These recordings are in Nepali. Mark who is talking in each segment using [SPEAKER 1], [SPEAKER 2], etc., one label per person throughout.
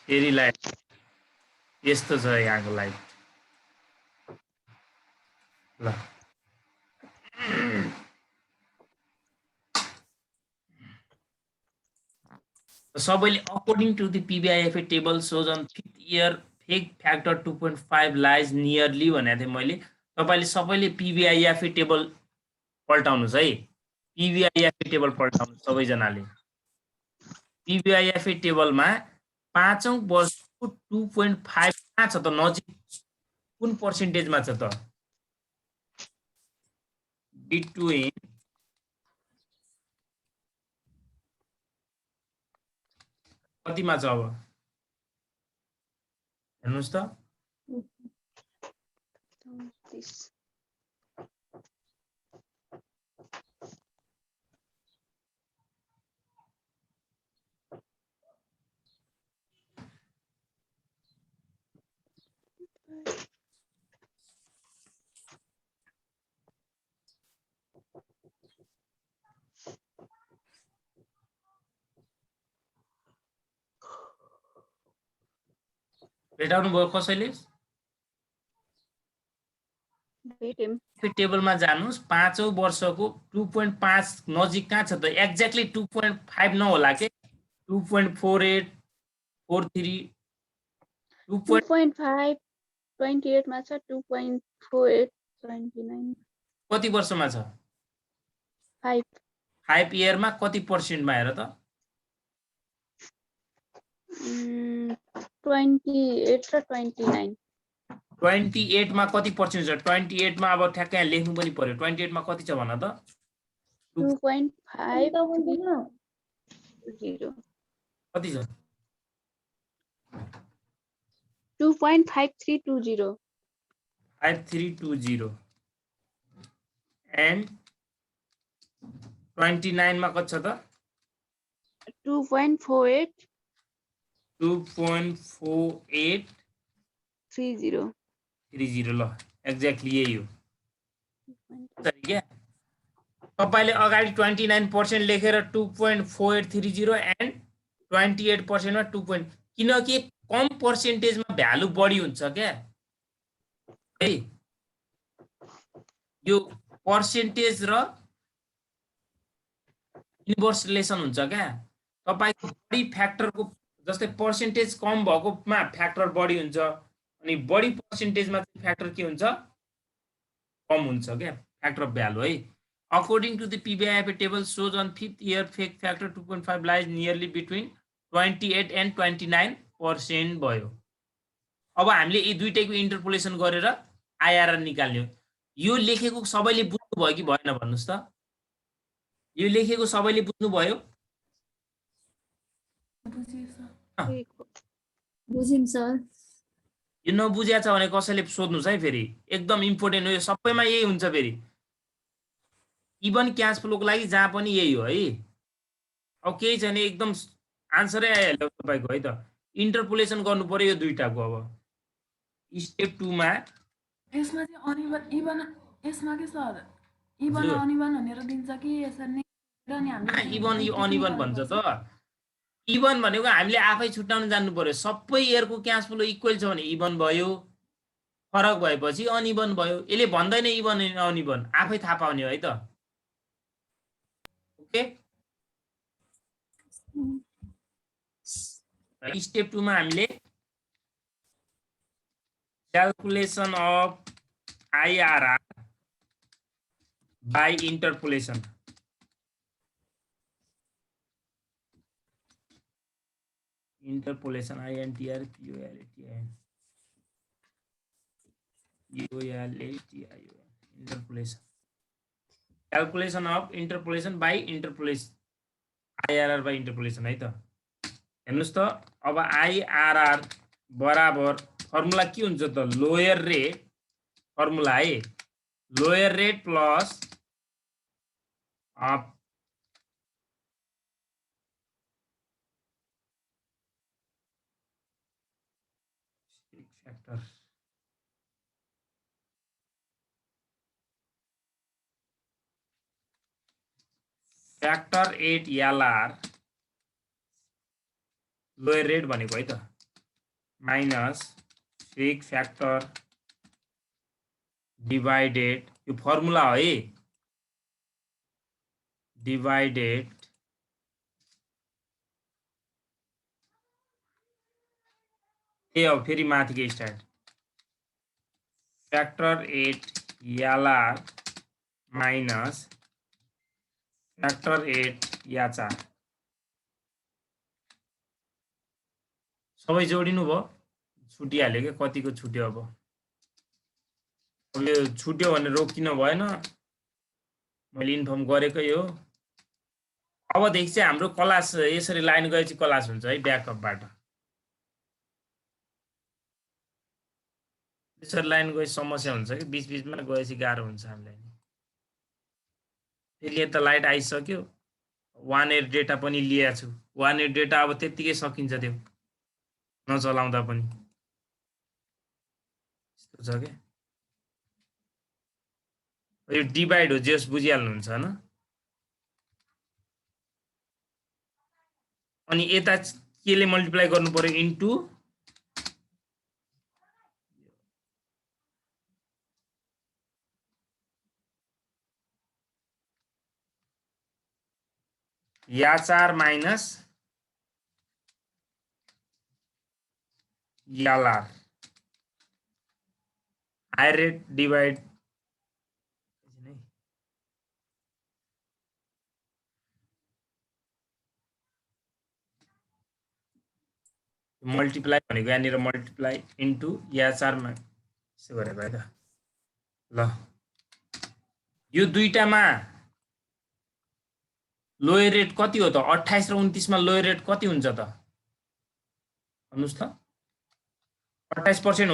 [SPEAKER 1] फेरि लाइट यस्तो छ यहाँको लाइट ल सबैले according to the PBIFA table shows on 5th year fake factor 2.5 lies nearly भनेको थिएँ मैले तपाईले सबैले पीबीआईएफए टेबल पल्टाउनुस् है पीबीआईएफए टेबल पल्टाउनुस् सबैजनाले पीबीआईएफए टेबलमा पाँचौं वर्षको 2.5 कहाँ छ त नजिक कुन पर्सेन्टेजमा छ त बिट्विन कतिमा छ अब हेर्नुस् त भेटाउनु भयो कसैले टेबलमा जानुस् पाँचौं वर्षको 2.5 नजिक कहाँ छ त एक्ज्याक्टली 2.5 नहोला के 2.48 43
[SPEAKER 2] 2.5 28 मा छ 2.48 29
[SPEAKER 1] कति वर्षमा छ 5 इयरमा कति पर्सेन्टमा हेर त
[SPEAKER 2] 28 र 29
[SPEAKER 1] 28 मा कति पर्सेन्ट छ 28 मा अब ठ्याक्कै यहाँ लेख्नु पनि पर्यो 28 मा कति छ भन त
[SPEAKER 2] 2.5
[SPEAKER 1] कति छ
[SPEAKER 2] 2.5320
[SPEAKER 1] 5320 and 29 मा कति छ त
[SPEAKER 2] 2.48
[SPEAKER 1] 2.48 30 ल एक्ज्याक्टली यही हो क्या तपाईले अगाडि 29% लेखेर 2.4830 एन्ड 28% मा 2. किनकि कम पर्सेन्टेजमा भ्यालु बढी हुन्छ क्या है यो पर्सेन्टेज र इन्भर्स रिलेसन हुन्छ क्या तपाईको बढी फ्याक्टरको जस्तै पर्सेन्टेज कम भएकोमा फ्याक्टर बढी हुन्छ अनि बढी पर्सेन्टेजमा चाहिँ फ्याक्टर के हुन्छ कम हुन्छ क्या फ्याक्टर अफ भ्यालु है according to the PBIFA table shows on 5th year fake factor 2.5 lies nearly between 28 and 29% भयो अब हामीले यी दुईटैको इन्टरपोलेसन गरेर आइआरआर निकाल्ने हो यो लेखेको सबैले बुझ्नु भयो कि भएन भन्नुस् त यो लेखेको सबैले बुझ्नु भयो
[SPEAKER 3] बुझिम सर
[SPEAKER 1] यो नबुझ्या छ भने कसैले सोध्नुस् है फेरि एकदम इम्पोर्टेन्ट हो यो सबैमा यही हुन्छ फेरि इभन क्याश फ्लोको लागि जहाँ पनि यही हो है अब केही छैन एकदम आन्सरै आइहाल्यो तपाईको है त इन्टरपोलेसन गर्नु पर्यो यो दुईटाको अब स्टेप 2 मा
[SPEAKER 3] यसमा चाहिँ अनिवन इवन यसमा के सर इवन अनिवन भनेर दिन्छ कि यसरी नै नि हामीले
[SPEAKER 1] इवन यो अनिवन भन्छ त इवन भनेको हामीले आफै छुट्याउन जान्नु पर्यो सबै इयरको क्याश फ्लो इक्वल छ भने इवन भयो फरक भएपछि अनिवन भयो यसले भन्दैन इवन अनिवन आफै थाहा पाउने हो है त ओके स्टेप 2 मा हामीले calculation of IRR by interpolation interpolation INTR POLATIN interpolation calculation of interpolation by interpolation IRR by interpolation है त हेर्नुस् त अब IRR बराबर फर्मुला के हुन्छ त लोयर रेट फर्मुला है lower rate plus of factor 8 LR lower rate भनेको है त माइनस फेक फ्याक्टर डिवाइडेड, यो फर्मुला हो है, डिवाइडेड ए अब फेरि माथिको स्टार्ट फ्याक्टर 8 यालार माइनस फ्याक्टर 8 याचार सबै जोडिनु भयो, छुटिहाल्यो क्या, कतिको छुट्यो अब यो छुट्यो भने रोकिन भएन, मैले इन्फर्म गरेकै हो। अबदेखि चाहिँ हाम्रो क्लास यसरी लाइन गएपछि क्लास हुन्छ है ब्याकअपबाट, यसरी लाइन गए समस्या हुन्छ कि बीच बीचमा गएपछि गाह्रो हुन्छ हामीलाई। फेरि यता लाइट आइसक्यो, 1 डेटा पनि लिएको छु, 1 डेटा अब त्यतिकै सकिन्छ, त्यो नचलाउँदा पनि यस्तो छ क्या। यो डिभाइड हो, जस बुझिहाल्नुहुन्छ हैन। अनि यता केले मल्टिप्लाई गर्नु पर्यो, इन्टु याचार माइनस यालार, हायर रेट डिवाइड मल्टिप्लाई भनेको यहाँनिर मल्टिप्लाई इन्टु याचारमा यसो गरे भयो त। ल यो दुईटामा लोयर रेट कति हो त? 28 र 29 मा लोयर रेट कति हुन्छ त? भन्नुस् त। 28%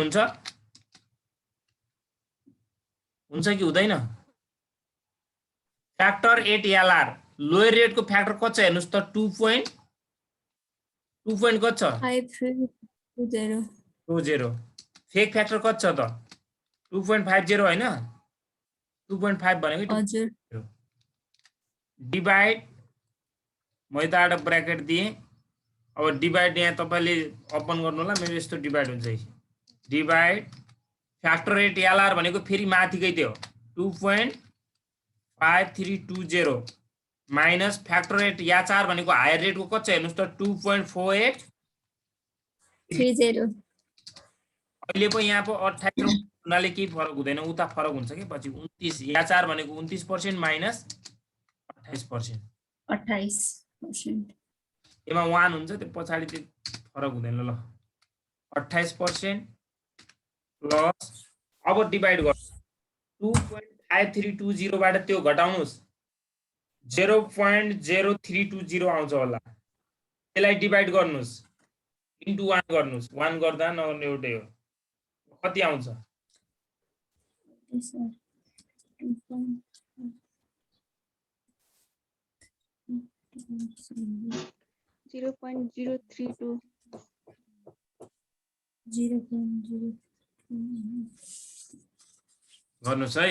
[SPEAKER 1] हुन्छ कि हुँदैन? फ्याक्टर 8 एलआर लोयर रेटको फ्याक्टर कति छ हेर्नुस् त? 2 पॉइंट कति छ? 520। फेक फ्याक्टर कति छ त? 2.50 हैन? 2.5 भनेको हजुर। डिवाइड मैले त एउटा ब्र्याकेट दिए, अब डिवाइड यहाँ तपाईले ओपन गर्नु होला, मेरो यस्तो डिवाइड हुन्छ है। डिवाइड फ्याक्टर 8 एलआर भनेको फेरि माथिकै त्यो 2.5320 माइनस फ्याक्टर 8 याचार भनेको हायर रेटको कति छ हेर्नुस् त? 2.4830। अहिले पो यहाँ पो 28 हुनाले केही फरक हुँदैन, उता फरक हुन्छ के पछि। 29 याचार भनेको 29% माइनस 28%।
[SPEAKER 2] 28%।
[SPEAKER 1] एमा 1 हुन्छ, त्यो पछाडी त्यो फरक हुँदैन। ल 28% प्लस अब डिवाइड गर्नु 2.5320 बाट त्यो घटाउनुस् 0.0320 आउँछ होला, त्यसलाई डिवाइड गर्नुस् इन्टु 1 गर्नुस्, 1 गर्दा नगर्नु एउटै हो, कति आउँछ?
[SPEAKER 2] 0.032।
[SPEAKER 3] 0.0
[SPEAKER 1] गर्नुस् है।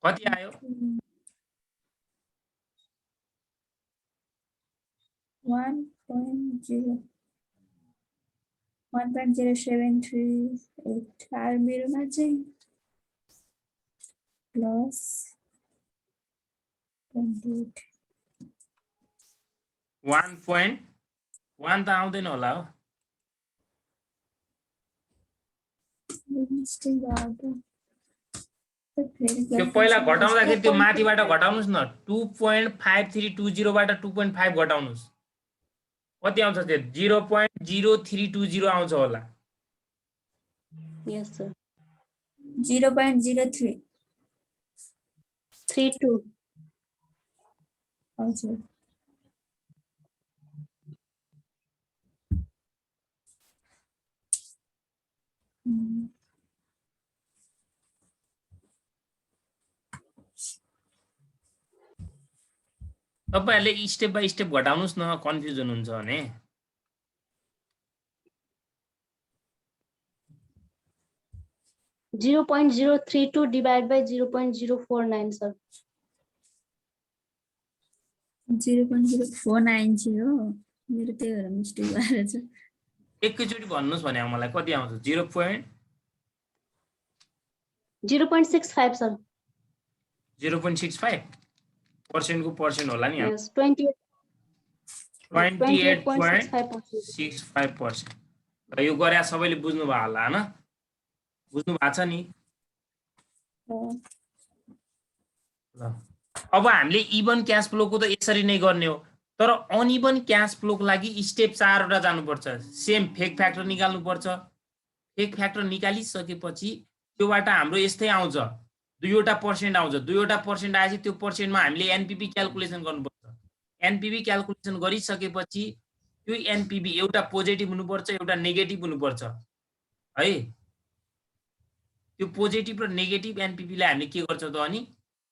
[SPEAKER 1] कति आयो?
[SPEAKER 3] 1.0738 आयो मेरोमा चाहिँ, प्लस
[SPEAKER 1] 1.1 त आउँदैन होला हो। त्यो पहिला घटाउँदाखेरि त्यो माथिबाट घटाउनुस् न, 2.5320 बाट 2.5 घटाउनुस्, कति आउँछ त्यो? 0.0320 आउँछ होला।
[SPEAKER 4] Yes, sir.
[SPEAKER 2] 0.03.
[SPEAKER 4] 32.
[SPEAKER 2] हजुर
[SPEAKER 1] तपाईहरुले स्टेप बाइ स्टेप घटाउनुस् न, कन्फ्युजन हुन्छ भने।
[SPEAKER 4] 0.032 divided by 0.049, sir.
[SPEAKER 2] 0.0490 मेरो त्यही भएर मिस्टेक भएर छ।
[SPEAKER 1] एकैचोटी भन्नुस् भने मलाई कति आउँछ?
[SPEAKER 4] 0.65, sir.
[SPEAKER 1] 0.65 पर्सेन्ट को पर्सेन्ट होला नि।
[SPEAKER 4] Yes, 28.65%.
[SPEAKER 1] र यो गरे सबैले बुझ्नु भयो होला हैन? बुझ्नु भएको छ नि? ल अब हामीले इवन क्याश फ्लो को त यसरी नै गर्ने हो, तर अनइवन क्याश फ्लो को लागि स्टेप 4 वटा जानुपर्छ। सेम फेक फ्याक्टर निकाल्नु पर्छ। फेक फ्याक्टर निकालिसकेपछि त्योबाट हाम्रो यस्तै आउँछ, दुईवटा पर्सेन्ट आउँछ। दुईवटा पर्सेन्ट आएपछि त्यो पर्सेन्टमा हामीले एनपीवी क्याल्कुलेसन गर्नुपर्छ। एनपीवी क्याल्कुलेसन गरिसकेपछि त्यो एनपीवी एउटा पोजिटिभ हुनुपर्छ, एउटा नेगेटिभ हुनुपर्छ है। त्यो पोजिटिभ र नेगेटिभ एनपीवी लाई हामीले के गर्छौं त अनि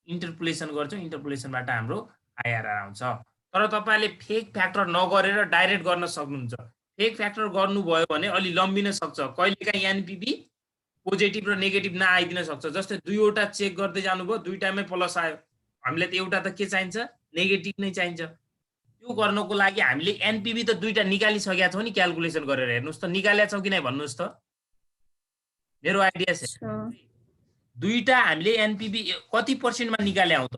[SPEAKER 1] इन्टरपोलेसन गर्छौं। इन्टरपोलेसनबाट हाम्रो आईआरआर आउँछ। तर तपाईहरुले फेक फ्याक्टर नगरेर डाइरेक्ट गर्न सक्नुहुन्छ। फेक फ्याक्टर गर्नुभयो भने अलि लम्बिन सक्छ, कहिलेकाहीँ एनपीवी पोजिटिभ र नेगेटिभ नआइदिन सक्छ। जस्तै दुईवटा चेक गर्दै जानुभयो, दुईटामै प्लस आयो, हामीले त एउटा त के चाहिन्छ? नेगेटिभ नै चाहिन्छ। त्यो गर्नको लागि हामीले एनपीवी त दुईटा निकालिसकेका छौं नि क्याल्कुलेसन गरेर। हेर्नुस् त निकालेका छौं कि नै भन्नुस् त। मेरो आइडिया छ दुईटा हामीले एनपीवी कति पर्सेन्टमा निकाले आउँ त?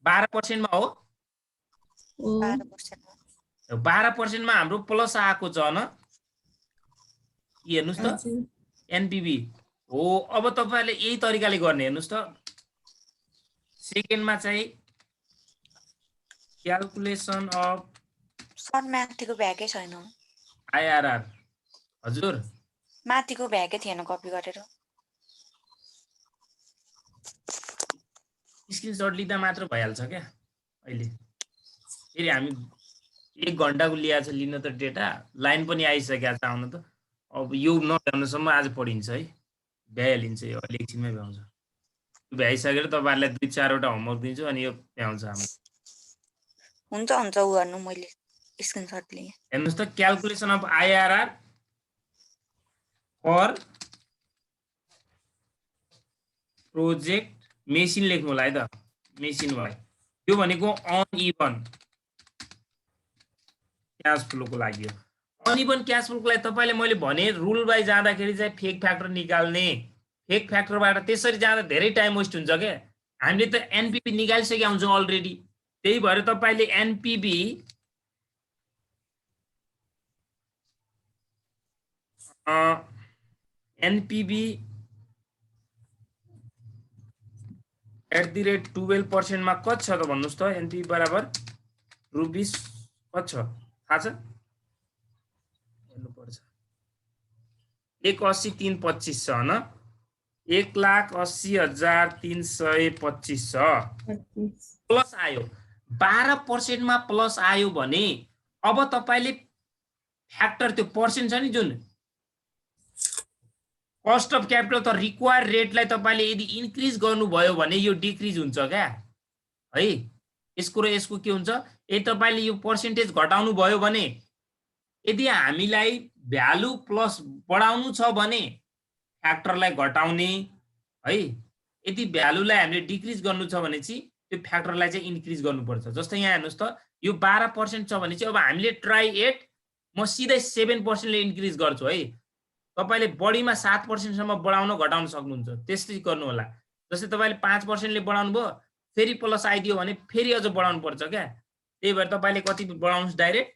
[SPEAKER 1] 12% मा हो। 12% मा हाम्रो प्लस आएको छ न। हेर्नुस् त एनपीवी हो। अब तपाईहरुले यही तरिकाले गर्ने। हेर्नुस् त सेकेन्डमा चाहिँ क्याल्कुलेसन अफ
[SPEAKER 5] सर माथिको भ्याकै छैन।
[SPEAKER 1] आईआरआर हजुर
[SPEAKER 5] माथिको भ्याकै थिएन कपी गरेर।
[SPEAKER 1] स्क्रिनशट लिँदा मात्र भइहाल्छ क्या अहिले। फेरि हामी 1 घण्टाको लिएको छ लिन त डेटा, लाइन पनि आइसकेको छ आउन त। अब यो नभ्याउनुसम्म आज पढिन्छ है, भ्याइहालिन्छ यो अहिले एकछिनमै भ्याउँछ। भ्याइसकेर तपाईहरुलाई 2-4 वटा होमवर्क दिन्छु अनि यो भ्याउँछ हाम्रो।
[SPEAKER 5] हुन्छ हुन्छ उ गर्नु, मैले स्क्रिनशट लिएँ।
[SPEAKER 1] हेर्नुस् त calculation of IRR for project मेसिन लेख्नु होला है त। मेसिन भयो यो भनेको अनइवन क्याश फ्लो को लागि हो। अनइवन क्याश फ्लो को लागि तपाईले मैले भने रुल बाइ जाँदाखेरि चाहिँ फेक फ्याक्टर निकाल्ने। फेक फ्याक्टरबाट त्यसरी जाँदा धेरै टाइम वेस्ट हुन्छ के। हामीले त एनपीवी निकालिसकेका हुन्छौं अलरेडी। त्यही भएर तपाईले एनपीवी @12% मा कति छ त भन्नुस् त? एनपीवी बराबर रुपीस कति छ थाहा छ? हेर्नु पर्छ। 180,325 छ हैन? 1,80,325 छ। प्लस आयो 12% मा प्लस आयो भने अब तपाईले फ्याक्टर त्यो पर्सेन्ट छ नि जुन कस्ट अफ क्यापिटल त रिक्वायर्ड रेटलाई तपाईले यदि इन्क्रिज गर्नुभयो भने यो डिक्रिज हुन्छ क्या है। यसको र यसको के हुन्छ? यदि तपाईले यो पर्सेन्टेज घटाउनु भयो भने, यदि हामीलाई भ्यालु प्लस बढाउनु छ भने फ्याक्टरलाई घटाउने है। यदि भ्यालुलाई हामीले डिक्रिज गर्नु छ भने चाहिँ त्यो फ्याक्टरलाई चाहिँ इन्क्रिज गर्नुपर्छ। जस्तै यहाँ हेर्नुस् त यो 12% छ भने चाहिँ अब हामीले ट्राई 8 म सिधै 7% ले इन्क्रिज गर्छु है। तपाईले बढीमा 7% सम्म बढाउन घटाउन सक्नुहुन्छ। त्यसै गर्नु होला। जस्तै तपाईले 5% ले बढाउनु भयो, फेरि प्लस आइदियो भने फेरि अझ बढाउनु पर्छ क्या। त्यही भएर तपाईले कति बढाउनुस् डाइरेक्ट?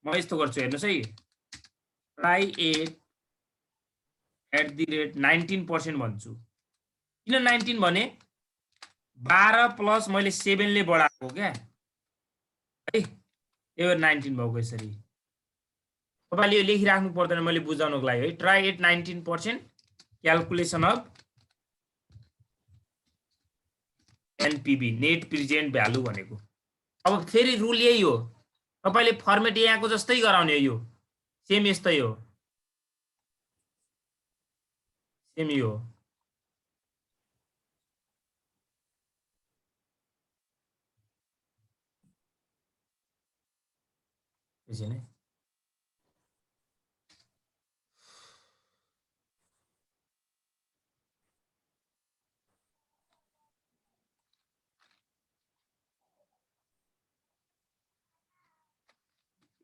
[SPEAKER 1] म यस्तो गर्छु हेर्नुस् है। ट्राई 8 @19% भन्छु। किन 19 भने 12 प्लस मैले 7 ले बढाएको क्या है। त्यही भएर 19 भएको यसरी। तपाईले यो लेखिराख्नु पर्दैन मैले बुझाउनको लागि है try at 19% calculation of NPV net present value भनेको अब फेरि रुल यही हो तपाईले फर्मेट यहाँको जस्तै गराउने यो सेम यस्तै हो सेम यो बुझ्यौ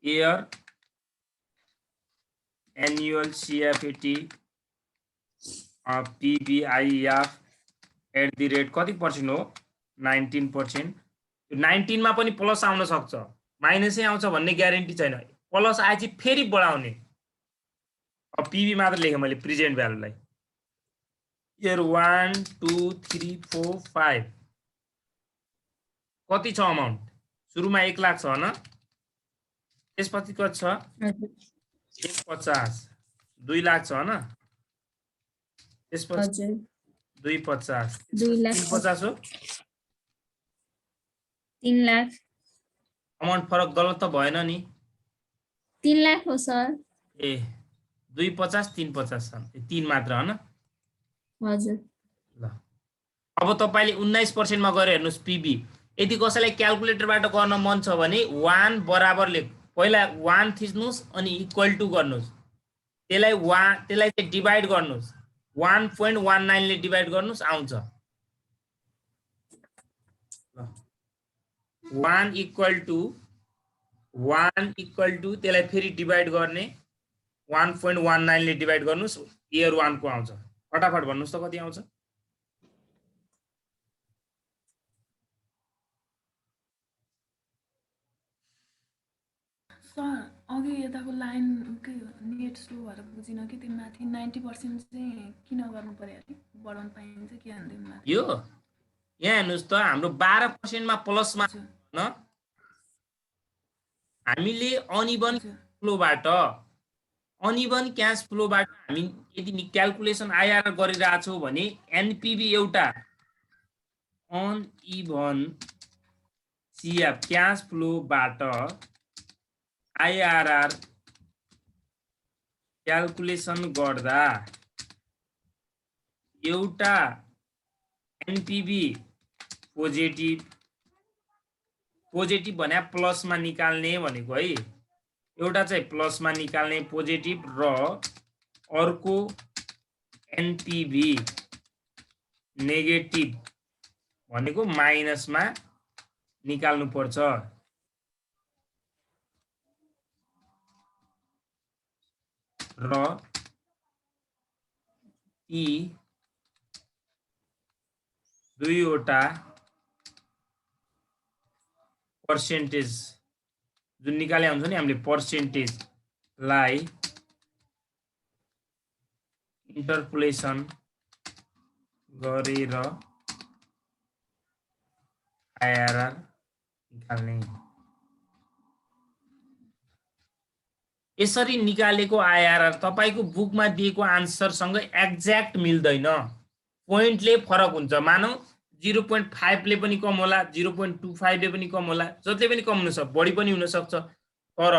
[SPEAKER 1] year annual CFAT PBIF @ कति पर्सेन्ट हो 19%। 19 मा पनि प्लस आउन सक्छ माइनसै आउँछ भन्ने ग्यारेन्टी छैन प्लस आएपछि फेरि बढाउने अब पीबी मात्र लेखे मैले प्रेजेन्ट भ्यालुलाई इयर 1 2 3 4 5 कति छ अमाउन्ट सुरुमा 1 लाख छ हैन त्यसपछि कति छ 150 2 लाख छ हैन त्यसपछि 250
[SPEAKER 2] 2 लाख
[SPEAKER 1] 350 हो
[SPEAKER 2] 3 लाख
[SPEAKER 1] अमाउन्ट फरक गलत त भएन नि
[SPEAKER 2] 3 लाख हो सर
[SPEAKER 1] ए 250 350 छन् 3 मात्र हैन
[SPEAKER 2] हजुर
[SPEAKER 1] ल अब तपाईले 19% मा गरे हेर्नुस् पीबी यदि कसैलाई क्याल्कुलेटरबाट गर्न मन छ भने 1 बराबर लेख पहिला 1 थिच्नुस् अनि इक्वल टु गर्नुस् त्यसलाई चाहिँ डिवाइड गर्नुस् 1.19 ले डिवाइड गर्नुस् आउँछ 1 इक्वल टु त्यसलाई फेरि डिवाइड गर्ने 1.19 ले डिवाइड गर्नुस् इयर 1 को आउँछ फटाफट भन्नुस् त कति आउँछ
[SPEAKER 3] सर अघि यताको लाइन नेट स्लो भएर बुझिन कि त्यो माथि 90% चाहिँ किन गर्नु पर्यो अरे बढाउन पाइन्छ के भन्दै
[SPEAKER 1] यो यहाँ हेर्नुस् त हाम्रो 12% मा प्लसमा न हामीले अनइभन फ्लोबाट अनइभन क्याश फ्लोबाट हामी यदि क्याल्कुलेसन आइआरआर गरिरहेछौँ भने एनपीबी एउटा uneven CF cash फ्लोबाट IRR calculation गर्दा एउटा एनपीबी पोजिटिभ भने प्लसमा निकाल्ने भनेको है एउटा चाहिँ प्लसमा निकाल्ने पोजिटिभ र अर्को एनपीबी नेगेटिभ भनेको माइनसमा निकाल्नु पर्छ र यी दुईवटा पर्सेन्टेज जुन निकाले हुन्छ नि हामीले पर्सेन्टेजलाई इन्टरपोलेसन गरेर आइआरआर निकाल्ने यसरी निकालेको आइआरआर तपाईको बुकमा दिएको आन्सरसँग एक्ज्याक्ट मिल्दैन पोइन्टले फरक हुन्छ मानौ 0.5 ले पनि कम होला 0.25 ले पनि कम होला जति पनि कम हुन सक्छ बढी पनि हुन सक्छ तर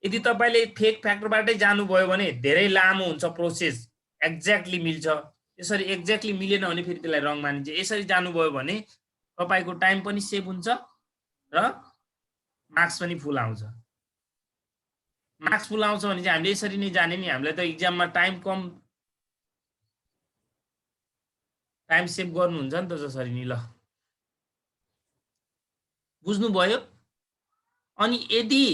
[SPEAKER 1] यदि तपाईले फेक फ्याक्टरबाटै जानुभयो भने धेरै लामो हुन्छ प्रोसेस एक्ज्याक्टली मिल्छ यसरी एक्ज्याक्टली मिलेन भने फेरि त्यसलाई रङ मानिन्छ यसरी जानुभयो भने तपाईको टाइम पनि सेभ हुन्छ र मार्क्स पनि फुल आउँछ मार्क्स फुल आउँछ भने चाहिँ हामीले यसरी नै जाने नि हामीलाई त एक्जाममा टाइम सेभ गर्नुहुन्छ नि त जसरी नि ल बुझ्नुभयो अनि यदि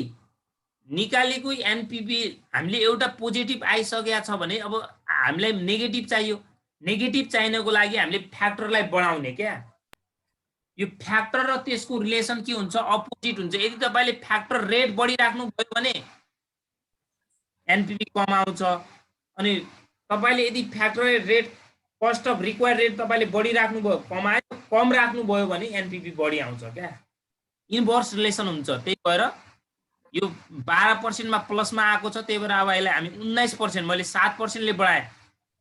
[SPEAKER 1] निकालेको एनपीबी हामीले एउटा पोजिटिभ आइसकेको छ भने अब हामीलाई नेगेटिभ चाहियो नेगेटिभ चाहिनको लागि हामीले फ्याक्टरलाई बढाउने क्या यो फ्याक्टर र त्यसको रिलेसन के हुन्छ अपोजिट हुन्छ यदि तपाईले फ्याक्टर रेट बढिराख्नु भयो भने एनपीबी कम आउँछ अनि तपाईले यदि factor rate cost of required rate तपाईले बढिराख्नु भयो कम राख्नु भयो भने एनपीबी बढी आउँछ क्या इन्भर्स रिलेसन हुन्छ त्यही भएर यो 12% मा प्लसमा आएको छ, त्यही भएर अब यसलाई हामी 19%, मैले 7% ले बढाएँ।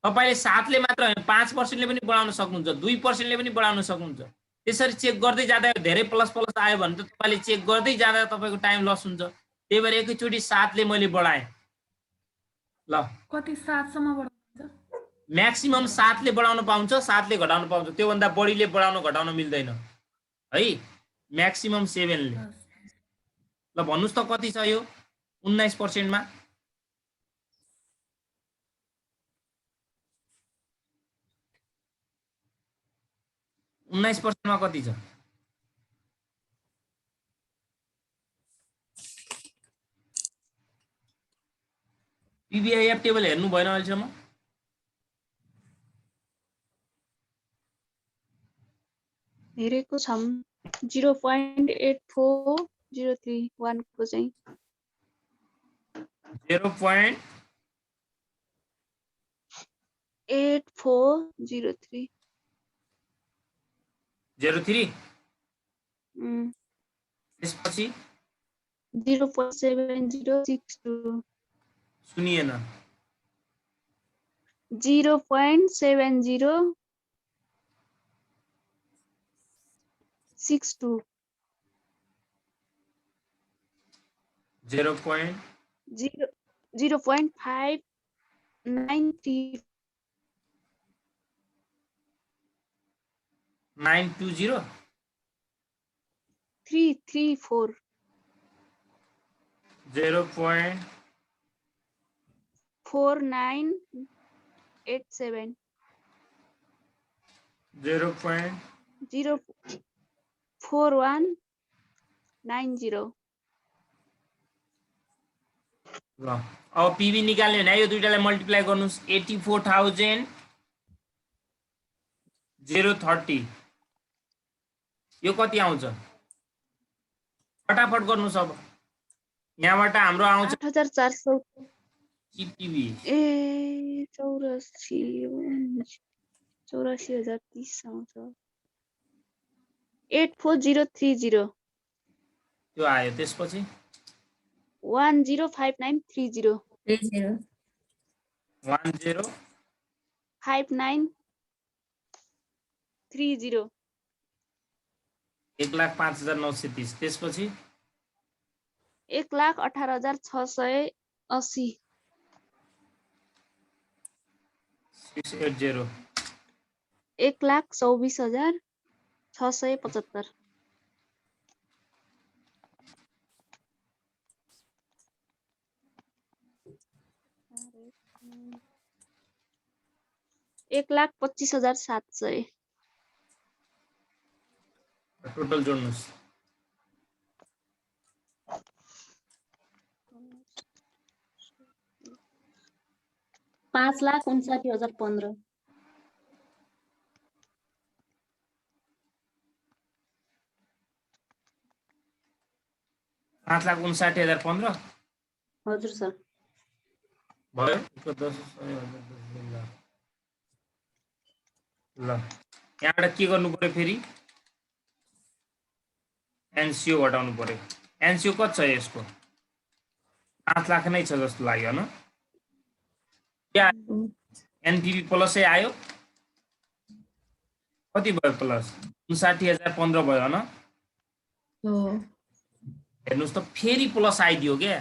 [SPEAKER 1] तपाईले 7 ले मात्र हैन 5% ले पनि बढाउन सक्नुहुन्छ, 2% ले पनि बढाउन सक्नुहुन्छ। त्यसरी चेक गर्दै जाँदा धेरै प्लस प्लस आयो भने त तपाईले चेक गर्दै जाँदा तपाईको टाइम लस हुन्छ। त्यही भएर एकैचोटी 7 ले मैले बढाएँ। ल
[SPEAKER 3] कति 7 सम्म बढाउँछ?
[SPEAKER 1] म्याक्सिमम 7 ले बढाउन पाउँछ, 7 ले घटाउन पाउँछ, त्यो भन्दा बढीले बढाउन घटाउन मिल्दैन है। म्याक्सिमम 7 ले। ल भन्नुस् त कति छ यो 19% मा? उन्नाइस % मा कति छ? पीबीआईएफ टेबल हेर्नु भएन अहिलेसम्म?
[SPEAKER 4] हेरेको छौँ 0.8403 को चाहिँ 8403
[SPEAKER 1] 0.03 त्यसपछि
[SPEAKER 4] 0.7062
[SPEAKER 1] सुनिएन।
[SPEAKER 4] 0.7062 0.593
[SPEAKER 1] 920
[SPEAKER 4] 334 4987 0.4190
[SPEAKER 1] ल अब पीबी निकाल्ने भने यो दुईटालाई मल्टिप्लाई गर्नुस् 84,030 यो कति आउँछ? फटाफट गर्नुस् अब। यहाँबाट हाम्रो आउँछ
[SPEAKER 4] 8400
[SPEAKER 1] पीबी
[SPEAKER 4] ए 84,030 आउँछ 84030
[SPEAKER 1] त्यो आयो। त्यसपछि
[SPEAKER 4] 105930
[SPEAKER 2] 30
[SPEAKER 4] 5930
[SPEAKER 1] 1,05,930 त्यसपछि
[SPEAKER 4] 1,18,680
[SPEAKER 1] 680
[SPEAKER 4] 1,24,675 1,25,700
[SPEAKER 1] टोटल जोड्नुस्।
[SPEAKER 4] पाँच लाख 59,015
[SPEAKER 1] 5,59,015
[SPEAKER 4] हजुर सर
[SPEAKER 1] भयो। ल यहाँबाट के गर्नु पर्यो? फेरि एनसीओ घटाउनु पर्यो। एनसीओ कति छ यसको? 5 लाख नै छ जस्तो लाग्यो न। क्या एनपीवी प्लसै आयो? कति भयो प्लस? 59,015 भयो न। हेर्नुस् त फेरि प्लस आइदियो क्या।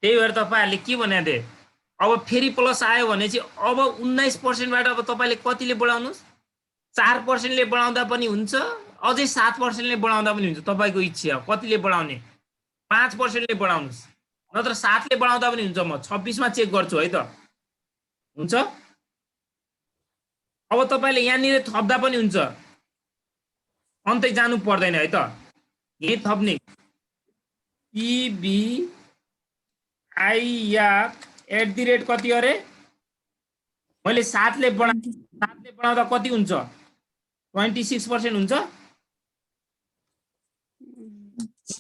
[SPEAKER 1] त्यही भएर तपाईहरुले के भने थिए, अब फेरि प्लस आयो भने चाहिँ अब 19% बाट अब तपाईले कतिले बढाउनुस्? 4% ले बढाउँदा पनि हुन्छ, अझै 7% ले बढाउँदा पनि हुन्छ। तपाईको इच्छा हो कतिले बढाउने। 5% ले बढाउनुस्, नत्र 7 ले बढाउँदा पनि हुन्छ। म 26 मा चेक गर्छु है त। हुन्छ? अब तपाईले यहाँनिर थप्दा पनि हुन्छ, अन्तै जानु पर्दैन है त। यही थप्ने PBIF @ कति अरे? मैले 7 ले बढाउँदा कति हुन्छ? 26% हुन्छ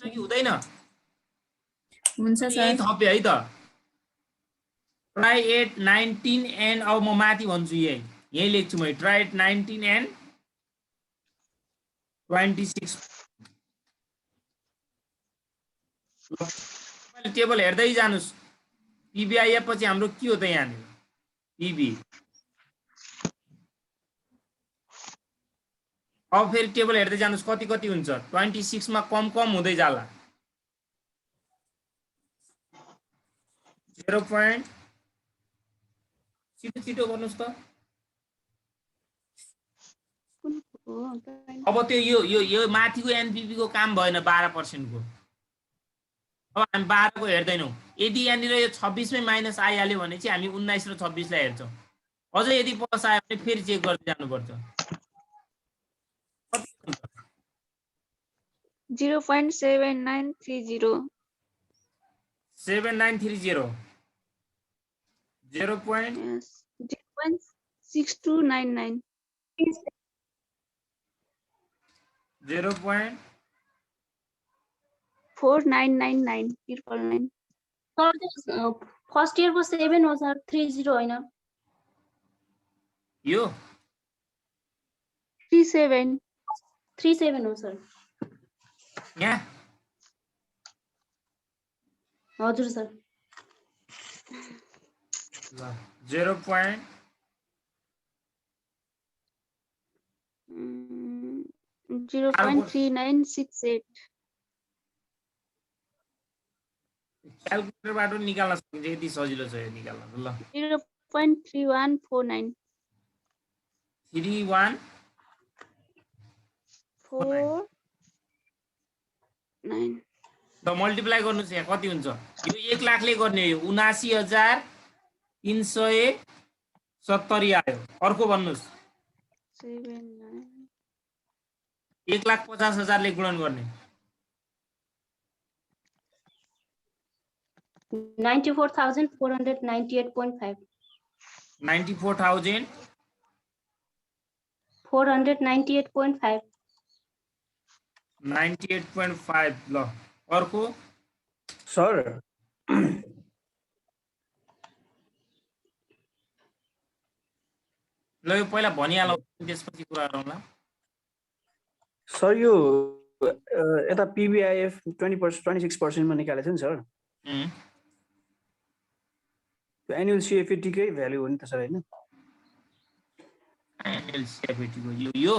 [SPEAKER 1] कि हुँदैन?
[SPEAKER 2] हुन्छ
[SPEAKER 1] यही
[SPEAKER 2] सर।
[SPEAKER 1] थपे है त। ट्राई एट 19 एन्ड अब म माथि भन्छु यही लेख्छु म। ट्राई एट 19 एन्ड 26 टेबल हेर्दै जानुस् पिबिआइएफ पछि हाम्रो के हो त यहाँनिर पिबी अब फेरि टेबल हेर्दै जानुस् कति कति हुन्छ 26 मा कम कम हुँदै जाला 0. छिटो छिटो गर्नुस् त अब त्यो यो माथिको एनपिपी को काम भएन 12% को अब हामी 12 को हेर्दैनौँ यदि यहाँनिर यो 26 मै माइनस आइहाल्यो भने चाहिँ हामी 19 र 26 लाई हेर्छौँ अझै यदि प्लस आयो भने फेरि चेक गर्दै जानुपर्छ
[SPEAKER 6] 0.7930
[SPEAKER 1] 7930 0.
[SPEAKER 6] yes 0.6299
[SPEAKER 1] 0.
[SPEAKER 6] 4999 999
[SPEAKER 4] फर्स्ट इयरको 7 हो सर 30 होइन
[SPEAKER 1] यो
[SPEAKER 6] 37
[SPEAKER 4] 37 हो सर
[SPEAKER 1] यहाँ
[SPEAKER 4] हजुर सर
[SPEAKER 1] ल 0.
[SPEAKER 6] 0.3968
[SPEAKER 1] क्याल्कुलेटरबाट निकाल्न सकिन्छ यति सजिलो छ यो निकाल्न ल
[SPEAKER 6] 0.3149
[SPEAKER 1] 31
[SPEAKER 6] 49
[SPEAKER 1] त मल्टिप्लाई गर्नुस् यहाँ कति हुन्छ यो 1 लाखले गर्ने यो 79,370 आयो अर्को भन्नुस् 1,50,000 ले गुणन गर्ने
[SPEAKER 4] 94,498.5
[SPEAKER 1] 94,000
[SPEAKER 4] 498.5
[SPEAKER 1] 98.5 ल अर्को
[SPEAKER 7] सर
[SPEAKER 1] ल यो पहिला भनिहालौँ त्यसपछि कुरा गरौँला
[SPEAKER 7] सर यो यता पिबिआइएफ 26% मा निकालेछ नि सर त्यो एनुअल सिएफएटी कै भ्यालु हो नि त सर हैन
[SPEAKER 1] एनुअल सिएफएटी को यो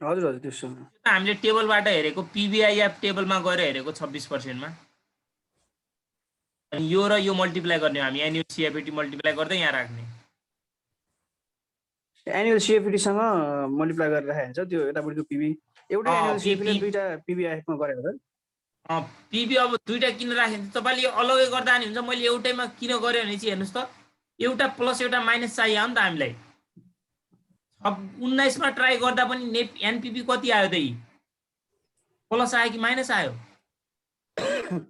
[SPEAKER 7] हजुर हजुर त्यसो
[SPEAKER 1] त हामीले टेबलबाट हेरेको पिबिआइएफ टेबलमा गएर हेरेको 26% मा अनि यो र यो मल्टिप्लाई गर्ने हामी एनुअल सिएफएटी मल्टिप्लाई गर्दै यहाँ राख्ने
[SPEAKER 7] एनुअल सिएफएटी सँग मल्टिप्लाई गरेर राखेको हुन्छ त्यो यतापट्टिको पिबी एउटै एनुअल सिएफएटी दुईटा पिबिआइएफ मा गरेको सर
[SPEAKER 1] पिबी अब दुईटा किन राखेको तपाईले यो अलगै गर्दा नि हुन्छ मैले एउटैमा किन गरे भने चाहिँ हेर्नुस् त एउटा प्लस एउटा माइनस चाहियो नि त हामीलाई अब 19 मा ट्राई गर्दा पनि एनपीपी कति आयो त प्लस आयो कि माइनस आयो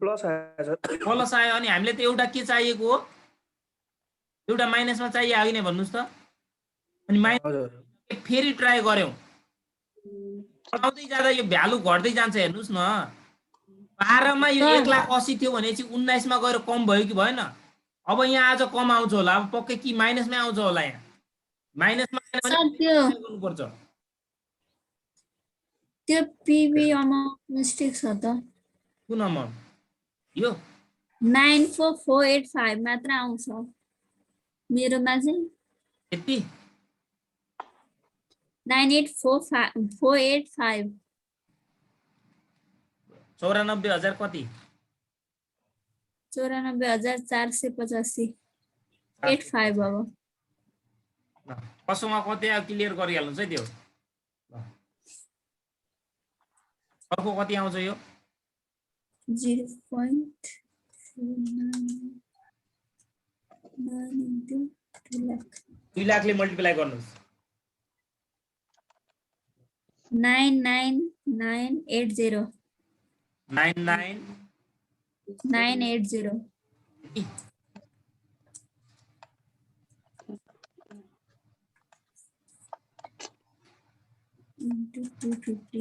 [SPEAKER 7] प्लस आयो सर
[SPEAKER 1] प्लस आयो अनि हामीले त एउटा के चाहिएको हो एउटा माइनसमा चाहियो आयो नि भन्नुस् त अनि माइनस फेरि ट्राई गर्यौं चलाउँदै जाँदा यो भ्यालु घट्दै जान्छ हेर्नुस् न 12 मा यो 1,80,000 थियो भने चाहिँ 19 मा गएर कम भयो कि भएन अब यहाँ आज कम आउँछ होला अब पक्कै कि माइनसमै आउँछ होला यहाँ माइनसमा गर्नुपर्छ
[SPEAKER 2] त्यो पिबी अमाउन्ट मिस्टेक छ त
[SPEAKER 1] कुन अमाउन्ट यो
[SPEAKER 2] 94485 मात्र आउँछ मेरोमा चाहिँ
[SPEAKER 1] यति
[SPEAKER 2] 98485
[SPEAKER 1] 94,000 कति
[SPEAKER 2] 94,485 85 अब
[SPEAKER 1] कसोमा कति आयो क्लियर गरिहाल्नुस् है त्यो अर्को कति आउँछ यो 2 लाखले मल्टिप्लाई गर्नुस्
[SPEAKER 2] 99980 980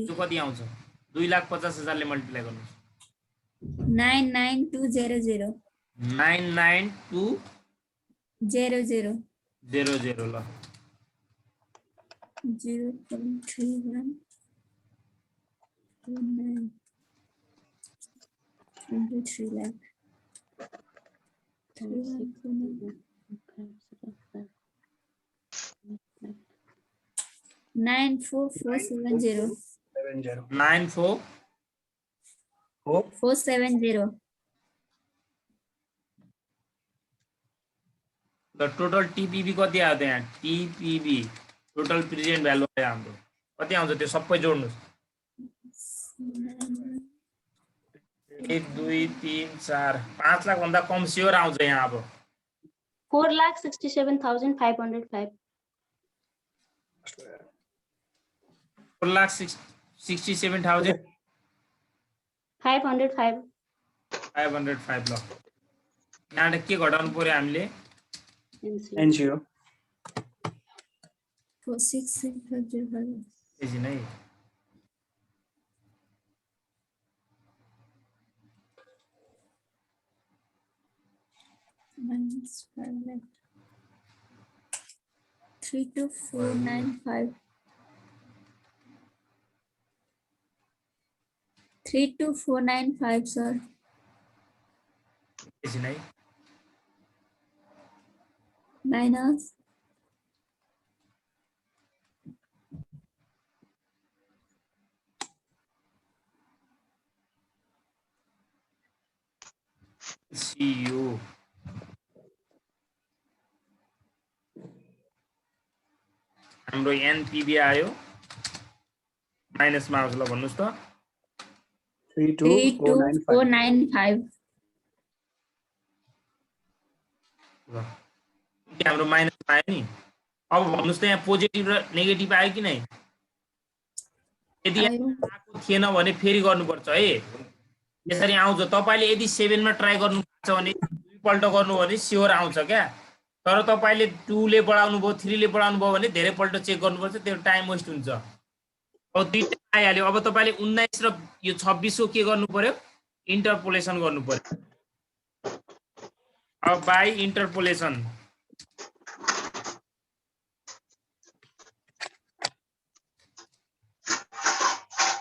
[SPEAKER 1] त्यो कति आउँछ 2,50,000 ले मल्टिप्लाई गर्नुस्
[SPEAKER 2] 99200
[SPEAKER 1] 99200 ल
[SPEAKER 2] 0.3129 23 lakh. 94470.
[SPEAKER 7] 70
[SPEAKER 2] 470.
[SPEAKER 1] द टोटल टिपिबी कति आयो त यहाँ टिपिबी टोटल प्रेजेन्ट भ्यालु आयो हाम्रो कति आउँछ त्यो सबै जोड्नुस् 1 2 3 4 5 लाख भन्दा कम स्योर आउँछ यहाँ अब
[SPEAKER 4] 4,67,505.
[SPEAKER 1] 4,67,505
[SPEAKER 4] 505.
[SPEAKER 1] ल यहाँबाट के घटाउनु पर्यो हामीले
[SPEAKER 7] NCO
[SPEAKER 2] 46605.
[SPEAKER 1] एकछिन है
[SPEAKER 2] Minus 5 lakh. 32495. 32495, sir.
[SPEAKER 1] एकछिन है
[SPEAKER 2] Minus
[SPEAKER 1] CU हाम्रो एनपिबी आयो माइनसमा आउँछ ल भन्नुस् त
[SPEAKER 7] 32495
[SPEAKER 2] 32495.
[SPEAKER 1] ल हाम्रो माइनसमा आयो नि अब भन्नुस् त यहाँ पोजिटिभ र नेगेटिभ आयो कि नै यदि यहाँ आएको थिएन भने फेरि गर्नुपर्छ है यसरी आउँछ तपाईले यदि 7 मा ट्राई गर्नु भएको छ भने दुईपल्ट गर्नु भने स्योर आउँछ क्या तर तपाईले 2 ले बढाउनु भयो 3 ले बढाउनु भयो भने धेरै पल्ट चेक गर्नुपर्छ त्यो टाइम वेस्ट हुन्छ अब दुईटा आइहाल्यो अब तपाईले 19 र यो 26 को के गर्नु पर्यो इन्टरपोलेसन गर्नु पर्यो अब बाइ इन्टरपोलेसन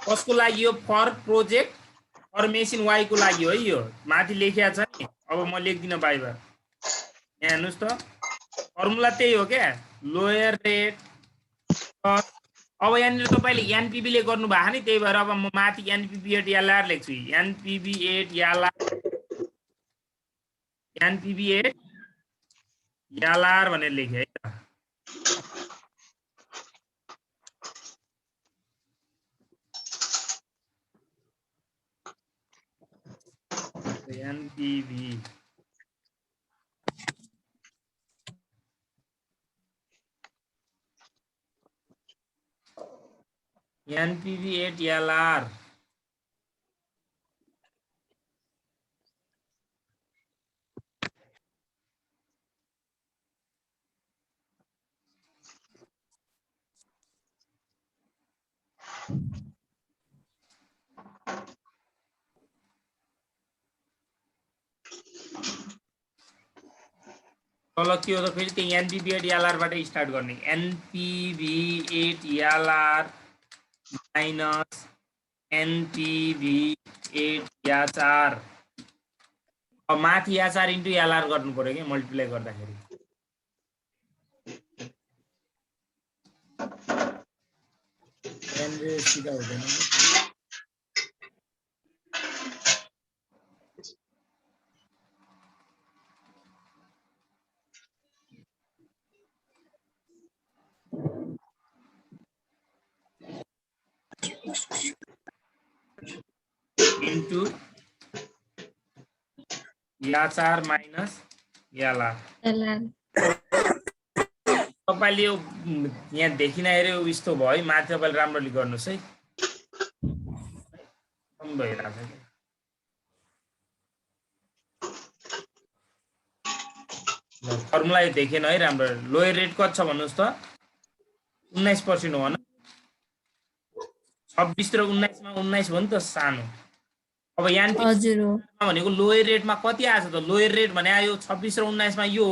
[SPEAKER 1] कसको लागि यो फर प्रोजेक्ट और मेसिन वाई को लागि हो यो माथि लेखिया छ नि अब म लेख्दिन बाइ बाइ यहाँ हेर्नुस् त फर्मुला त्यही हो क्या लोयर रेट अब यहाँनिर तपाईले एनपीबी ले गर्नु भएको नि त्यही भएर अब म माथि एनपीबी एट एलआर लेख्छु एनपीबी एट एलआर भनेर लेखे है त NPV at LR तल के हो त फेरि त्यही एनपीबी एट एलआर बाट स्टार्ट गर्ने NPV at LR minus NPV at HR अब माथि एचआर इन्टु एलआर गर्नु पर्यो कि मल्टिप्लाई गर्दाखेरि सिधा हुँदैन into LR minus LR तपाईले यो यहाँ देखिन हेर्यो यस्तो भयो है माथि तपाईले राम्ररी गर्नुस् है कम भइरहेछ ल फर्मुला यो देखेन है राम्रो लोयर रेट कति छ भन्नुस् त 19% हो न 26 र 19 मा 19 हो नि त सानो अब यहाँ भनेको लोयर रेटमा कति आछ त लोयर रेट भने आयो 26 र 19 मा यो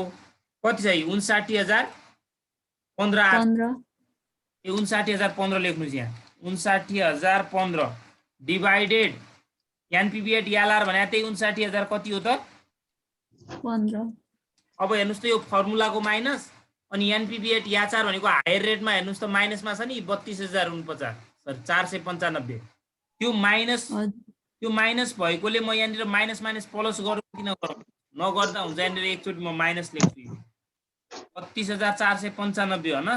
[SPEAKER 1] कति छ 59,015 यो 59,015 लेख्नुस् यहाँ 59,015 डिवाइडेड एनपीभी एट एलआर भने त्यही 59,000 कति हो त
[SPEAKER 2] 15
[SPEAKER 1] अब हेर्नुस् त यो फर्मुलाको माइनस अनि एनपीभी एट याचार भनेको हायर रेटमा हेर्नुस् त माइनसमा छ नि 32,049 सरी 495 त्यो माइनस
[SPEAKER 2] हजुर
[SPEAKER 1] त्यो माइनस भएकोले म यहाँनिर माइनस माइनस प्लस गरौँ किन गरौँ नगर्दा हुन्छ यहाँनिर एकचोटि म माइनस लेख्छु 32,495 होइन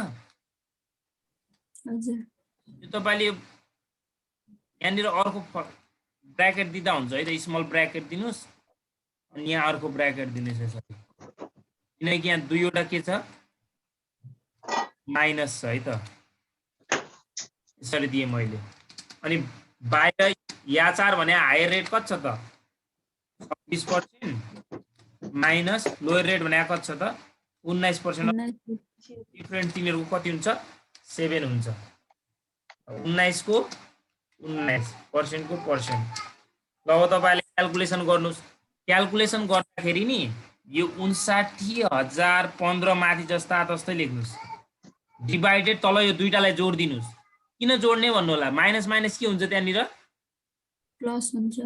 [SPEAKER 2] हजुर
[SPEAKER 1] यो तपाईँले यहाँनिर अर्को ब्र्याकेट दिँदा हुन्छ है त स्मल ब्र्याकेट दिनुहोस् अनि यहाँ अर्को ब्र्याकेट दिनुहोस् यसरी किनकि यहाँ दुईवटा के छ माइनस छ है त यसरी दिएँ मैले अनि बाहिर याचार भने हायर रेट कति छ त 26% माइनस लोयर रेट भने कति छ त 19% डिफरेन्ट तिनीहरूको कति हुन्छ 7 हुन्छ 19 को 19% को पर्सेन्ट ल अब तपाईँले क्यालकुलेसन गर्नुहोस् क्यालकुलेसन गर्दाखेरि नि यो 59,015 माथि जस्ता तस्तै लेख्नुहोस् डिभाइडेड तल यो दुईटालाई जोडिदिनुहोस् किन जोड्ने भन्नु होला माइनस माइनस के हुन्छ त्यहाँनिर
[SPEAKER 2] प्लस हुन्छ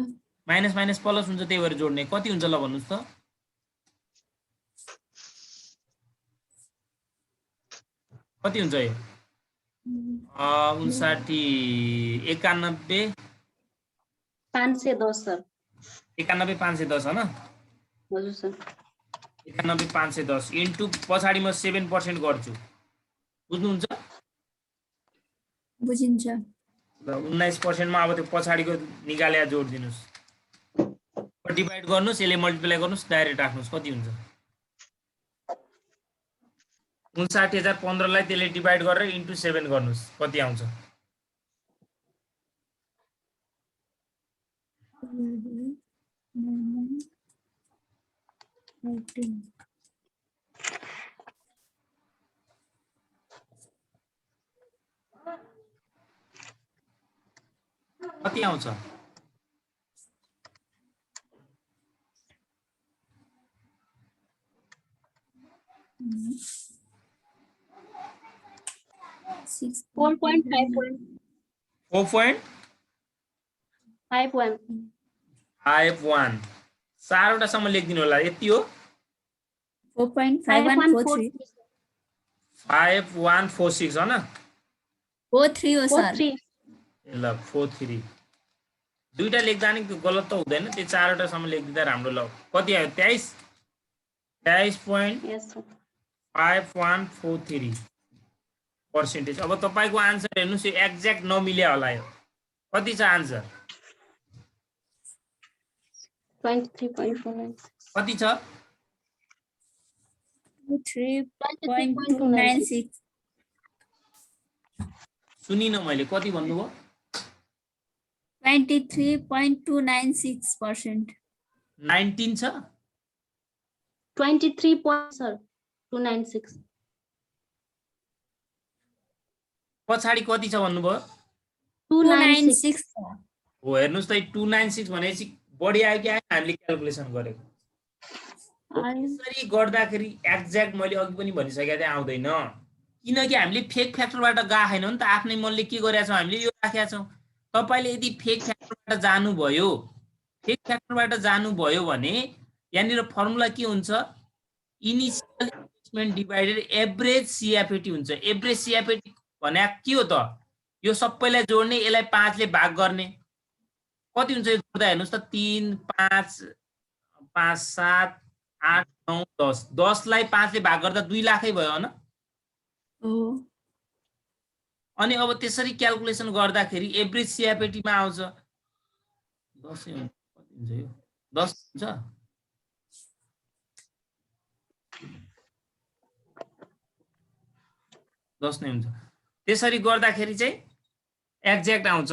[SPEAKER 1] माइनस माइनस प्लस हुन्छ त्यही भएर जोड्ने कति हुन्छ ल भन्नुहोस् त कति हुन्छ यो 59 91
[SPEAKER 4] 510 सर
[SPEAKER 1] 91 510 होइन
[SPEAKER 4] हजुर सर
[SPEAKER 1] 91 510 इन्टु पछाडि म 7% गर्छु बुझ्नुहुन्छ
[SPEAKER 2] बुझिन्छ
[SPEAKER 1] ल 19% मा अब त्यो पछाडिको निकालेर जोड दिनुस् डिभाइड गर्नुस् यसले मल्टिप्लाई गर्नुस् डाइरेक्ट राख्नुस् कति हुन्छ 59,015 लाई त्यसले डिभाइड गरेर इन्टु 7 गर्नुस् कति आउँछ कति आउँछ 4.51 चारवटासम्म लेखिदिनु होला यति हो
[SPEAKER 2] 4.5143
[SPEAKER 1] 5146 हो न
[SPEAKER 2] 43 हो सर
[SPEAKER 1] ल 43 दुईटा लेख्दा नि गलत त हुँदैन त्यो चारवटासम्म लेखिदिँदा राम्रो ल कति आयो 23.5143 पर्सेन्टेज अब तपाईँको आन्सर हेर्नुहोस् यो एक्ज्याक्ट नमिले होला यो कति छ आन्सर
[SPEAKER 4] 23.49
[SPEAKER 1] कति छ
[SPEAKER 2] 3.296
[SPEAKER 1] सुनिन मैले कति भन्नुभयो
[SPEAKER 2] 23.296%
[SPEAKER 1] 19 छ
[SPEAKER 4] 23.296
[SPEAKER 1] पछाडि कति छ भन्नुभयो
[SPEAKER 2] 296
[SPEAKER 1] हो हेर्नुस् त 296 भनेपछि बढी आयो कि आएन हामीले क्याल्कुलेसन गरेको यसरी गर्दाखेरि एक्ज्याक्ट मैले अघि पनि भनिसकेको थिएँ आउँदैन किनकि हामीले फेक फ्याक्टरबाट गएको छैनौँ नि त आफ्नै मनले के गरेका छौँ हामीले यो राखेका छौँ तपाईले यदि फेक फ्याक्टरबाट जानुभयो भने यहाँनिर फर्मुला के हुन्छ इनिशियल इन्भेस्टमेन्ट डिभाइडेड एभरेज सिएफएटी हुन्छ एभरेज सिएफएटी भने के हो त यो सबैलाई जोड्ने यसलाई 5 ले भाग गर्ने कति हुन्छ यो जोड्दा हेर्नुस् त 3 5 5 7 8 9 10 10 लाई 5 ले भाग गर्दा 2 लाखै भयो हैन अनि अब त्यसरी क्याल्कुलेसन गर्दाखेरि एभरेज सिएफएटी मा आउँछ 10 कति हुन्छ यो 10 हुन्छ 10 नै हुन्छ त्यसरी गर्दाखेरि चाहिँ एक्ज्याक्ट आउँछ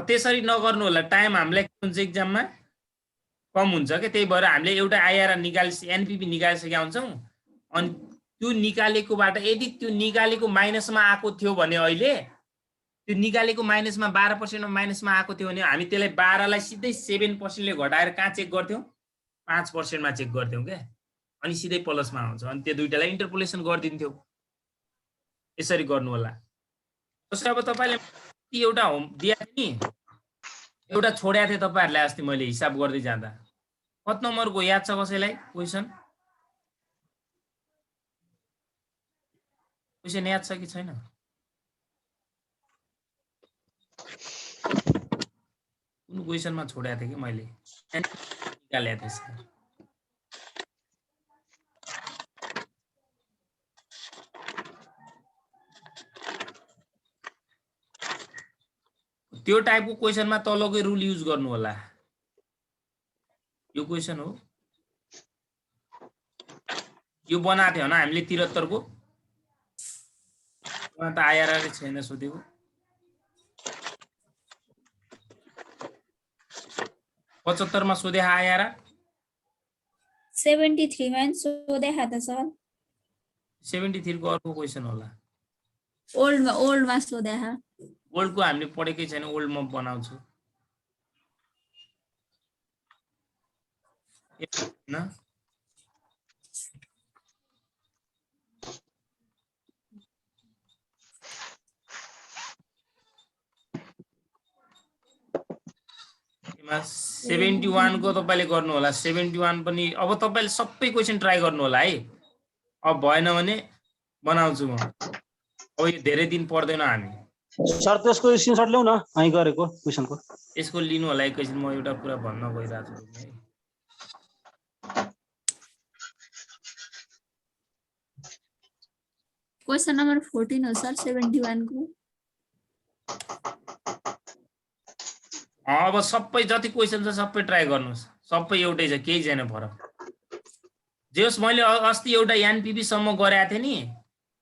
[SPEAKER 1] त्यसरी नगर्नु होला टाइम हामीलाई के हुन्छ एक्जाममा कम हुन्छ के त्यही भएर हामीले एउटा आइआरआर एनपीपी निकालिसकेका हुन्छौँ अनि त्यो निकालेकोबाट यदि त्यो निकालेको माइनसमा आएको थियो भने अहिले त्यो निकालेको माइनसमा 12% माइनसमा आएको थियो भने हामी त्यसलाई 12 लाई सिधै 7% ले घटाएर कहाँ चेक गर्थ्यौं 5% मा चेक गर्थ्यौं के अनि सिधै प्लसमा आउँछ अनि त्यो दुईटालाई इन्टरपोलेसन गरिदिन्थ्यौ यसरी गर्नु होला जस्तै अब तपाईले एउटा होम दिया नि एउटा छोडेको थिएँ तपाईहरुलाई अस्ति मैले हिसाब गर्दै जाँदा। कति नम्बरको याद छ कसैलाई क्वेशन? क्वेशन याद छ कि छैन? कुन क्वेशनमा छोडेको थिएँ कि मैले निकालेको थिएँ सर। त्यो टाइपको क्वेशनमा तलकै रुल युज गर्नु होला। यो क्वेशन हो, यो बनाएको थियो ना हामीले 73 को, त आइआरआर छैन सोधेको। 75 मा सोधे आइआरआर
[SPEAKER 2] 73 मा सोधे था त सर।
[SPEAKER 1] 73 को अर्को क्वेशन होला।
[SPEAKER 2] ओल्ड मा सोधे था।
[SPEAKER 1] ओल्ड को हामीले पढेकै छैन, ओल्ड म बनाउँछु न। यसमा 71 को तपाईले गर्नु होला। 71 पनि अब तपाईले सबै क्वेशन ट्राई गर्नु होला है। अब भएन भने बनाउँछु म। अब यो धेरै दिन पर्दैन हामी।
[SPEAKER 7] सर त्यसको स्क्रिनशट ल्याउ न हामी गरेको क्वेशनको।
[SPEAKER 1] यसको लिनु होला एकैछिन, म एउटा कुरा भन्न गइरहेको छु है।
[SPEAKER 2] क्वेशन नंबर 14 हो सर 71 को।
[SPEAKER 1] अब सबै जति क्वेशन छ सबै ट्राई गर्नुस्, सबै एउटै छ, केही छैन फरक। जेस मैले अस्ति एउटा एनपीबी सम्म गराएको थिएँ नि,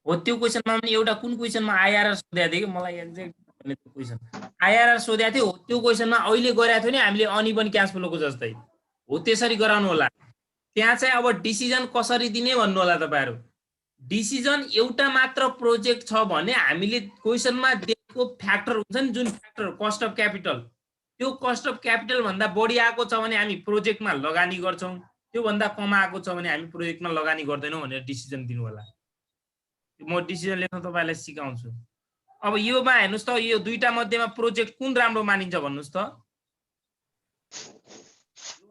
[SPEAKER 1] हो त्यो क्वेशनमा पनि एउटा कुन क्वेशनमा आइआरआर सोधेको थियो कि मलाई एक्ज्याक्ट भन्ने त्यो क्वेशन आइआरआर सोधेको थियो। हो त्यो क्वेशनमा अहिले गराएको थियो नि हामीले अनइभन क्याश फ्लोको जस्तै, हो त्यसरी गराउनु होला। त्यहाँ चाहिँ अब डिसिजन कसरी दिने भन्नु होला तपाईहरु। डिसिजन एउटा मात्र प्रोजेक्ट छ भने हामीले क्वेशनमा दिएको फ्याक्टर हुन्छ नि, जुन फ्याक्टर कस्ट अफ क्यापिटल, त्यो कस्ट अफ क्यापिटल भन्दा बढी आएको छ भने हामी प्रोजेक्टमा लगानी गर्छौं, त्यो भन्दा कम आएको छ भने हामी प्रोजेक्टमा लगानी गर्दैनौं भनेर डिसिजन दिनु होला। म डिसिजन लेख्न तपाईलाई सिकाउँछु। अब योमा हेर्नुस् त, यो दुईटा मध्येमा प्रोजेक्ट कुन राम्रो मानिन्छ भन्नुस् त।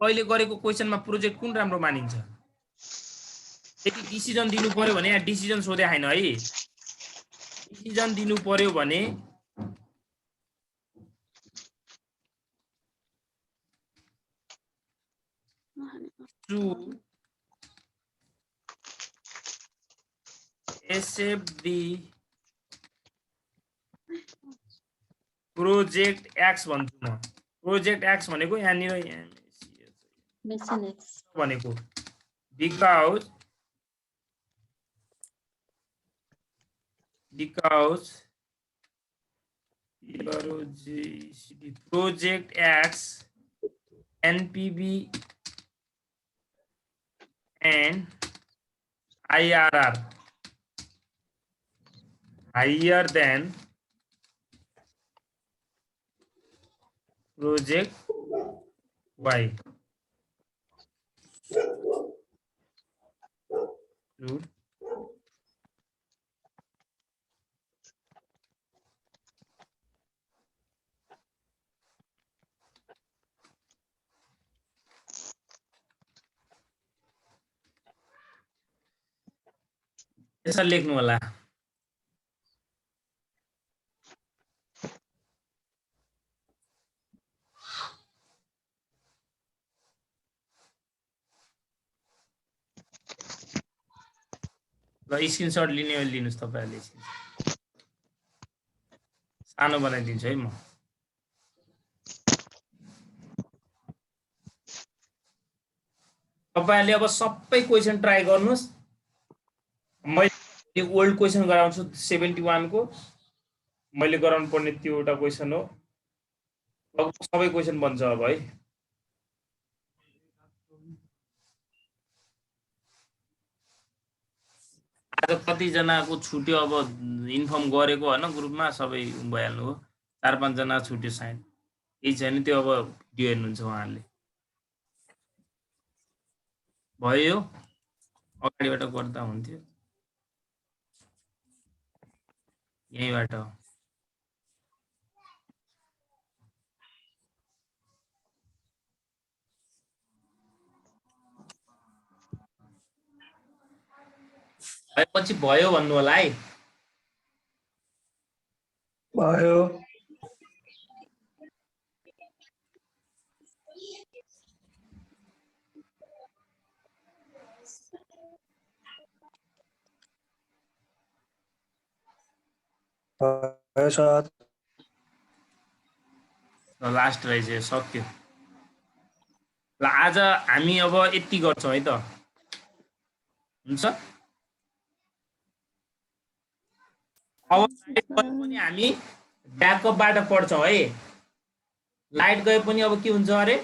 [SPEAKER 1] अहिले गरेको क्वेशनमा प्रोजेक्ट कुन राम्रो मानिन्छ? यदि डिसिजन दिनु पर्यो भने यहाँ डिसिजन सोधे हैन है। डिसिजन दिनु पर्यो भने SFD प्रोजेक्ट एक्स भन्छु म। प्रोजेक्ट एक्स भनेको यहाँनिर भनेको because project X NPV and IRR higher than project Y. Good. यसरी लेख्नु होला। ल स्क्रिनशट लिने हो लिनुस् तपाईहरुले। सानो बनाइदिन्छु है म। तपाईहरुले अब सबै क्वेशन ट्राई गर्नुस्। मैले ओल्ड क्वेशन गराउँछु 71 को। मैले गराउनु पर्ने त्यो एउटा क्वेशन हो। अब सबै क्वेशन बन्छ अब है। आज कति जनाको छुट्यो अब इन्फर्म गरेको हैन ग्रुपमा, सबै भइहाल्नु हो। 4-5 जना छुट्यो सायद। केही छैन, त्यो अब भिडियो हेर्नुहुन्छ उहाँहरुले। भयो अगाडिबाट गर्दा हुन्थ्यो। यहीबाट भएपछि भयो भन्नु होला है।
[SPEAKER 7] भयो। भयो सर।
[SPEAKER 1] लास्ट रहेछ यो, सक्यो। ल आज हामी अब यति गर्छौँ है त, हुन्छ? अब लाइट गए पनि हामी ब्याकअपबाट पढ्छौँ है। लाइट गए पनि अब के हुन्छ अरे,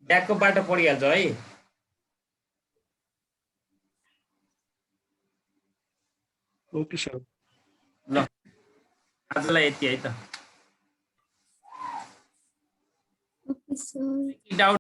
[SPEAKER 1] ब्याकअपबाट पढिहाल्छ है।
[SPEAKER 7] Okay sir.
[SPEAKER 1] ल आजलाई यति है त।
[SPEAKER 2] Okay, sir.
[SPEAKER 1] डाउट